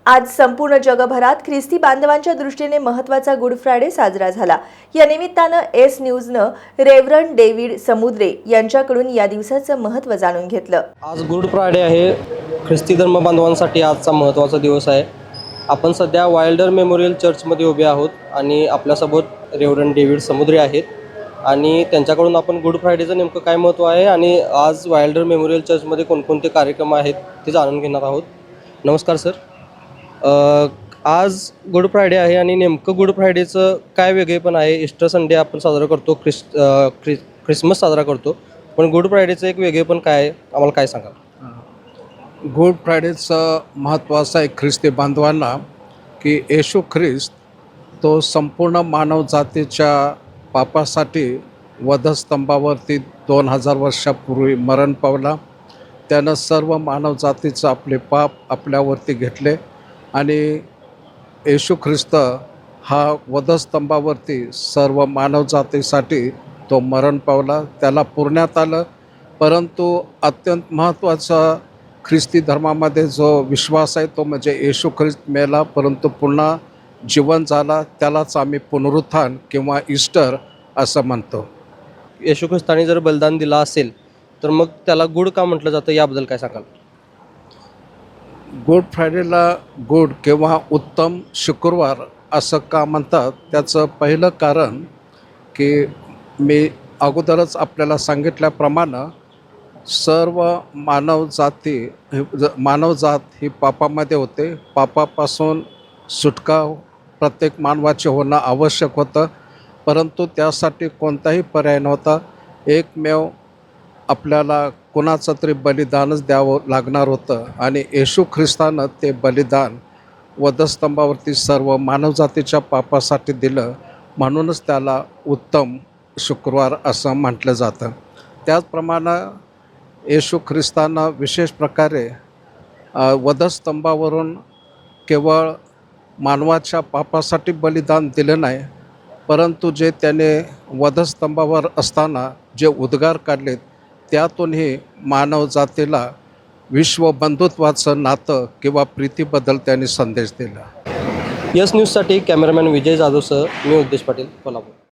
आज संपूर्ण जगभरात ख्रिस्ती बांधवांच्या दृष्टीने महत्त्वाचा गुड फ्रायडे साजरा झाला। या निमित्तानं एस न्यूजनं रेव्हरंड डेव्हिड समुद्रे यांच्याकडून या दिवसाचं महत्त्व जाणून घेतलं। आज गुड फ्रायडे आहे। ख्रिस्ती धर्म बांधवांसाठी आजचा महत्त्वाचा दिवस आहे। आपण सध्या वाइल्डर मेमोरियल चर्चमध्ये उभे आहोत आणि आपल्यासोबत रेव्हरंड डेव्हिड समुद्रे आहेत आणि त्यांच्याकडून आपण गुड फ्रायडेचं नेमकं काय महत्त्व आहे आणि आज वाइल्डर मेमोरियल चर्चमध्ये कोणकोणते कार्यक्रम आहेत ते जाणून घेणार आहोत। नमस्कार सर, आज गुड फ्रायडे आहे आणि नेमकं गुड फ्रायडेचं काय वेगळेपण आहे? ईस्टर संडे आपण साजरा करतो, ख्रिसमस साजरा करतो, पण गुड फ्रायडेचं एक वेगळेपण काय आहे, आम्हाला काय सांगाल? गुड फ्रायडेचं महत्त्व असं आहे ख्रिस्ती बांधवांना की येशू ख्रिस्त तो संपूर्ण मानव जातीच्या पापासाठी वधस्तंभावरती 2000 वर्षापूर्वी मरण पावला। त्यानं सर्व मानव जातीचं आपले पाप आपल्यावरती घेतले आणि येशू ख्रिस्त हा वधस्तंभावरती सर्व मानव जातीसाठी तो मरण पावला, त्याला पुरण्यात आलं। परंतु अत्यंत महत्त्वाचा ख्रिस्ती धर्मामध्ये जो विश्वास आहे तो म्हणजे येशू ख्रिस्त मेला परंतु पुन्हा जीवन झाला, त्यालाच आम्ही पुनरुत्थान किंवा ईस्टर असं म्हणतो। येशू ख्रिस्ताने जर बलिदान दिला असेल तर मग त्याला गुड का म्हटलं जातं, याबद्दल काय सांगाल? गुड फ्रायडेला गुड किंवा उत्तम शुक्रवार असं का म्हणतात, त्याचं पहिलं कारण की मी अगोदरच आपल्याला सांगितल्याप्रमाणे सर्व मानवजात ही पापामध्ये होते। पापापासून सुटका प्रत्येक मानवाचे होणं आवश्यक होतं, परंतु त्यासाठी कोणताही पर्याय नव्हता। एकमेव आपल्याला कोणाचं तरी बलिदानच द्यावं लागणार होतं आणि येशू ख्रिस्तानं ते बलिदान वधस्तंभावरती सर्व मानवजातीच्या पापासाठी दिलं, म्हणूनच त्याला उत्तम शुक्रवार असं म्हटलं जातं। त्याचप्रमाणे येशू ख्रिस्तानं विशेष प्रकारे वधस्तंभावरून केवळ मानवाच्या पापासाठी बलिदान दिलं नाही, परंतु जे त्याने वधस्तंभावर असताना जे उद्गार काढलेत त्यातूनही मानव जातीला विश्वबंधुत्वाचं नातं किंवा प्रीतीबद्दल त्यांनी संदेश दिला। एस न्यूजसाठी कॅमेरामॅन विजय जाधवसह मी उद्देश पाटील, कोल्हापूर।